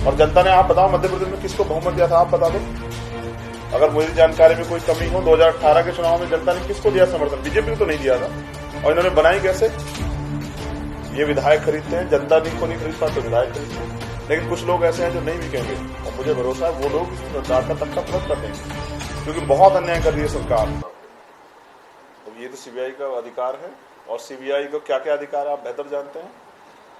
और जनता ने, आप बताओ मध्य प्रदेश में किसको बहुमत दिया था, आप बता दो। अगर मुझे जानकारी में कोई कमी हो, 2018 के चुनाव में जनता ने किसको दिया समर्थन? बीजेपी को तो नहीं दिया था। और इन्होंने बनाई कैसे? ये विधायक खरीदते हैं, जनता को नहीं खरीद पाते, विधायक खरीदते हैं। लेकिन कुछ लोग ऐसे हैं जो नहीं बिकेंगे, और मुझे भरोसा है वो लोग सरकार का तख्ता पलट कर देंगे, क्योंकि बहुत अन्याय कर रही है सरकार। तो ये तो सीबीआई का अधिकार है, और सीबीआई को क्या क्या अधिकार है आप बेहतर जानते हैं।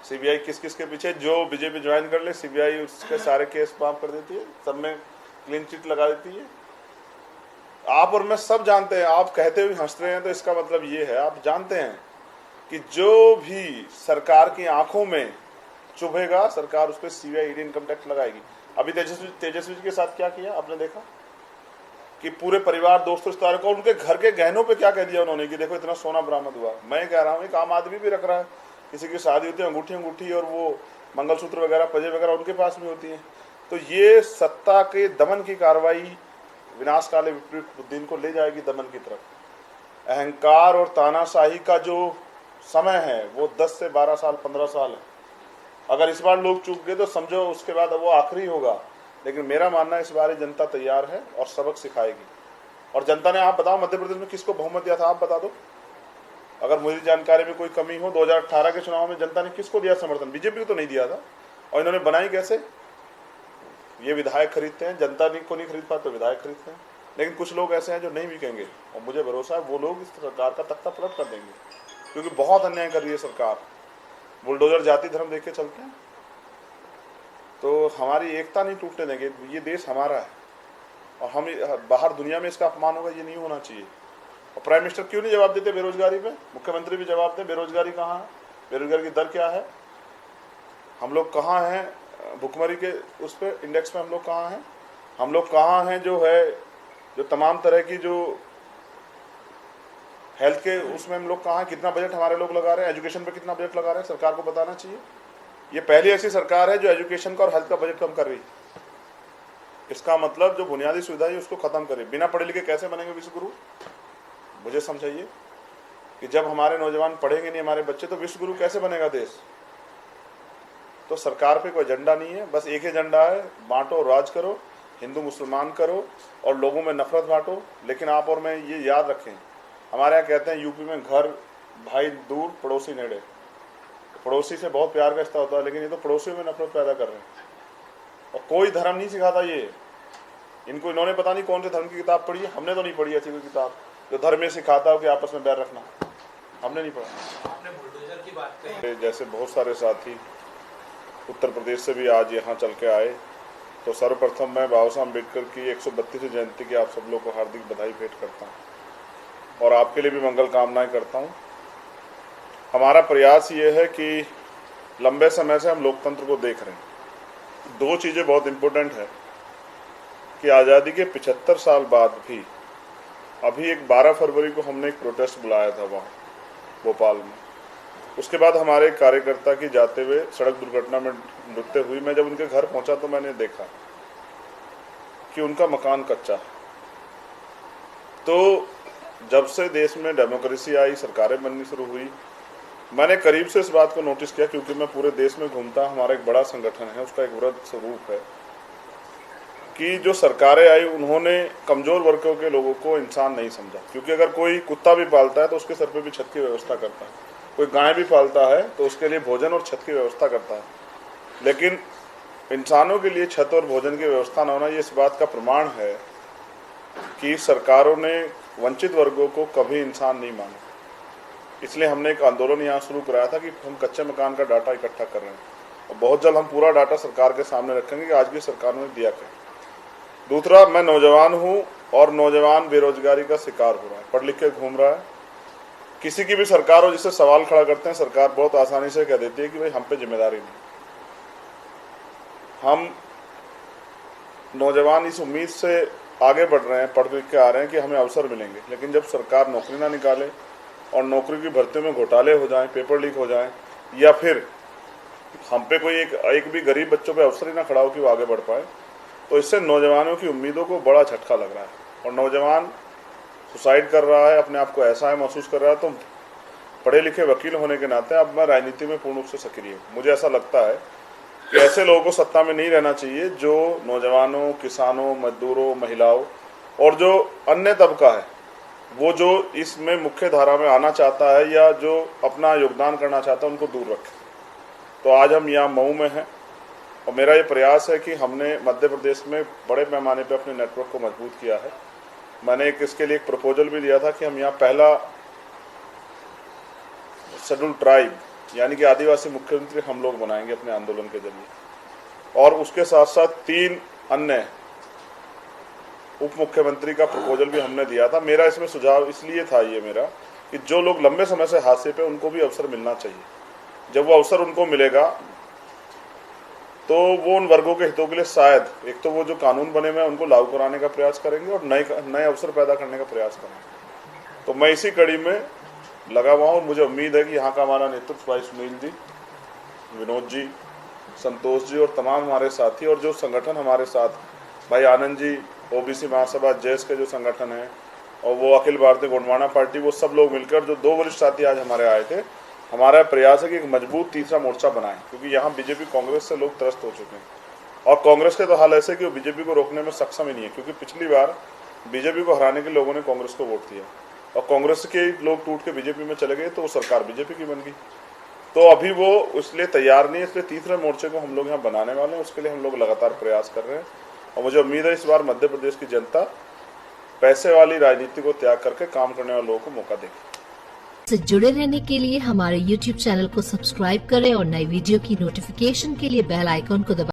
सीबीआई किस किस के पीछे, जो बीजेपी ज्वाइन कर ले सीबीआई उसके सारे केस माफ कर देती है, सब में क्लीन चिट लगा देती है। आप और मैं सब जानते हैं, आप कहते हुए हंस रहे हैं तो इसका मतलब ये है, आप जानते हैं कि जो भी सरकार की आंखों में चुभेगा सरकार उस पर सीबीआई ईडी इनकम टैक्स लगाएगी। अभी तेजस्वी जी के साथ क्या किया आपने देखा कि पूरे परिवार दोस्तों रिश्तेदारों को उनके घर के गहनों पे क्या कह दिया उन्होंने कि देखो इतना सोना बरामद हुआ। मैं कह रहा हूँ एक आम आदमी भी रख रहा है, किसी की शादी होती है अंगूठी और वो मंगलसूत्र वगैरह पजे वगैरह उनके पास भी होती है। तो ये सत्ता के दमन की कार्रवाई विनाशकाले विपरीत बुद्धिन को ले जाएगी दमन की तरफ। अहंकार और तानाशाही का जो समय है वो 10 से 12 साल 15 साल है। अगर इस बार लोग चूक गए तो समझो उसके बाद वो आखिरी होगा। लेकिन मेरा मानना है इस बार जनता तैयार है और सबक सिखाएगी। और जनता ने, आप बताओ मध्य प्रदेश में किसको बहुमत दिया था, आप बता दो। अगर मुझे जानकारी में कोई कमी हो, 2018 के चुनाव में जनता ने किसको दिया समर्थन? बीजेपी को तो नहीं दिया था। और इन्होंने बनाई कैसे? ये विधायक खरीदते हैं, जनता को नहीं खरीद पाते, विधायक खरीदते हैं। लेकिन कुछ लोग ऐसे हैं जो नहीं बिकेंगे, और मुझे भरोसा है वो लोग इस सरकार का तख्ता पलट कर देंगे, क्योंकि बहुत अन्याय कर रही है सरकार। बुलडोजर जाति धर्म देख के चलते हैं, तो हमारी एकता नहीं टूटने देंगे। ये देश हमारा है, और हम बाहर दुनिया में इसका अपमान होगा, ये नहीं होना चाहिए। और प्राइम मिनिस्टर क्यों नहीं जवाब देते बेरोजगारी पे? मुख्यमंत्री भी जवाब दें, बेरोजगारी कहाँ है, बेरोजगारी की दर क्या है, हम लोग कहाँ हैं भुखमरी के उस पर इंडेक्स में, हम लोग कहाँ हैं, हम लोग कहाँ हैं जो है जो तमाम तरह की जो हेल्थ के उसमें हम लोग कहाँ हैं, कितना बजट हमारे लोग लगा रहे हैं, एजुकेशन पे कितना बजट लगा रहे हैं, सरकार को बताना चाहिए। ये पहली ऐसी सरकार है जो एजुकेशन का और हेल्थ का बजट कम कर रही है। इसका मतलब जो बुनियादी सुविधा है उसको खत्म करे। बिना पढ़े लिखे कैसे बनेंगे विश्व गुरु? मुझे समझाइए कि जब हमारे नौजवान पढ़ेंगे नहीं, हमारे बच्चे, तो विश्व गुरु कैसे बनेगा देश? तो सरकार पे कोई एजेंडा नहीं है, बस एक एजेंडा है, बांटो राज करो, हिंदू मुसलमान करो और लोगों में नफरत बांटो। लेकिन आप और मैं ये याद रखें, हमारे यहाँ कहते हैं यूपी में घर भाई दूर पड़ोसी नेड़े। पड़ोसी से बहुत प्यार का रिश्ता होता है, लेकिन ये तो पड़ोसियों में नफरत पैदा कर रहे हैं। और कोई धर्म नहीं सिखाता ये इनको। इन्होंने पता नहीं कौन से धर्म की किताब पढ़ी है, हमने तो नहीं पढ़ी ऐसी कोई किताब जो धर्म में सिखाता हो कि आपस में बैर रखना, हमने नहीं पढ़ा। आपने बुलडोजर की बात कही, जैसे बहुत सारे साथी उत्तर प्रदेश से भी आज यहाँ चल के आए, तो सर्वप्रथम मैं बाबा साहब अम्बेडकर की 132वीं जयंती की आप सब लोग को हार्दिक बधाई भेंट करता हूँ, और आपके लिए भी मंगल कामनाएं करता हूँ। हमारा प्रयास ये है कि लंबे समय से हम लोकतंत्र को देख रहे हैं। दो चीज़ें बहुत इम्पोर्टेंट है कि आज़ादी के 75 साल बाद भी अभी एक 12 फरवरी को हमने एक प्रोटेस्ट बुलाया था वहाँ भोपाल में। उसके बाद हमारे कार्यकर्ता की जाते हुए सड़क दुर्घटना में मृत्यु हुई। मैं जब उनके घर पहुँचा तो मैंने देखा कि उनका मकान कच्चा है। तो जब से देश में डेमोक्रेसी आई, सरकारें बननी शुरू हुई, मैंने करीब से इस बात को नोटिस किया, क्योंकि मैं पूरे देश में घूमता, हमारा एक बड़ा संगठन है, उसका एक वृहद स्वरूप है कि जो सरकारें आई उन्होंने कमज़ोर वर्गों के लोगों को इंसान नहीं समझा। क्योंकि अगर कोई कुत्ता भी पालता है तो उसके सर पे भी छत की व्यवस्था करता है, कोई गाय भी पालता है तो उसके लिए भोजन और छत की व्यवस्था करता है। लेकिन इंसानों के लिए छत और भोजन की व्यवस्था न होना, ये इस बात का प्रमाण है कि सरकारों ने वंचित वर्गों को कभी इंसान नहीं माना। इसलिए हमने एक आंदोलन यहाँ शुरू कराया था कि हम कच्चे मकान का डाटा इकट्ठा कर रहे हैं, और बहुत जल्द हम पूरा डाटा सरकार के सामने रखेंगे कि आज की सरकारों ने दिया क्या। दूसरा, मैं नौजवान हूँ और नौजवान बेरोजगारी का शिकार हो रहा है, पढ़ लिख के घूम रहा है। किसी की भी सरकार हो जिससे सवाल खड़ा करते हैं, सरकार बहुत आसानी से कह देती है कि भाई हम पे जिम्मेदारी नहीं। हम नौजवान इस उम्मीद से आगे बढ़ रहे हैं, पढ़ लिख के आ रहे हैं कि हमें अवसर मिलेंगे, लेकिन जब सरकार नौकरी ना निकाले और नौकरी की भर्ती में घोटाले हो जाएं, पेपर लीक हो जाएं, या फिर हम पे कोई एक भी गरीब बच्चों पे अवसर ही ना खड़ा हो कि वो आगे बढ़ पाए, तो इससे नौजवानों की उम्मीदों को बड़ा झटका लग रहा है। और नौजवान सुसाइड कर रहा है, अपने आप को ऐसा है महसूस कर रहा है। तो पढ़े लिखे वकील होने के नाते अब मैं राजनीति में पूर्ण रूप से सक्रिय हूँ। मुझे ऐसा लगता है कि ऐसे लोगों को सत्ता में नहीं रहना चाहिए जो नौजवानों, किसानों, मजदूरों, महिलाओं और जो अन्य तबका है वो जो इसमें मुख्य धारा में आना चाहता है या जो अपना योगदान करना चाहता है उनको दूर रखे। तो आज हम यहाँ मऊ में हैं और मेरा ये प्रयास है कि हमने मध्य प्रदेश में बड़े पैमाने पर अपने नेटवर्क को मजबूत किया है। मैंने इसके लिए एक प्रपोजल भी दिया था कि हम यहाँ पहला शेड्यूल ट्राइब यानी कि आदिवासी मुख्यमंत्री हम लोग बनाएंगे अपने आंदोलन के जरिए, और उसके साथ साथ 3 अन्य उप मुख्यमंत्री का प्रपोजल भी हमने दिया था। मेरा इसमें सुझाव इसलिए था ये मेरा कि जो लोग लंबे समय से हाशिए पे उनको भी अवसर मिलना चाहिए। जब वो अवसर उनको मिलेगा तो वो उन वर्गों के हितों के लिए शायद एक तो वो जो कानून बने हुए हैं उनको लागू कराने का प्रयास करेंगे और नए अवसर पैदा करने का प्रयास करेंगे। तो मैं इसी कड़ी में लगा हुआ हूँ। मुझे उम्मीद है कि यहाँ का हमारा नेतृत्व भाई सुनील जी, विनोद जी, संतोष जी और तमाम हमारे साथी और जो संगठन हमारे साथ भाई आनंद जी, ओबीसी महासभा जैस के जो संगठन है और वो अखिल भारतीय गोंडवाना पार्टी, वो सब लोग मिलकर जो 2 वरिष्ठ साथी आज हमारे आए थे, हमारा प्रयास है कि एक मजबूत तीसरा मोर्चा बनाएं, क्योंकि यहाँ बीजेपी कांग्रेस से लोग त्रस्त हो चुके हैं और कांग्रेस के तो हाल ऐसे कि वो बीजेपी को रोकने में सक्षम ही नहीं है, क्योंकि पिछली बार बीजेपी को हराने के लोगों ने कांग्रेस को वोट दिया और कांग्रेस के लोग टूट के बीजेपी में चले गए तो वो सरकार बीजेपी की बन गई। तो अभी वो इसलिए तैयार नहीं है, इसलिए तीसरे मोर्चे को हम लोग यहाँ बनाने वाले हैं। उसके लिए हम लोग लगातार प्रयास कर रहे हैं और मुझे उम्मीद है इस बार मध्य प्रदेश की जनता पैसे वाली राजनीति को त्याग करके काम करने वाले लोगों को मौका देगी। से जुड़े रहने के लिए हमारे YouTube चैनल को सब्सक्राइब करें और नई वीडियो की नोटिफिकेशन के लिए बेल आइकॉन को दबाएं।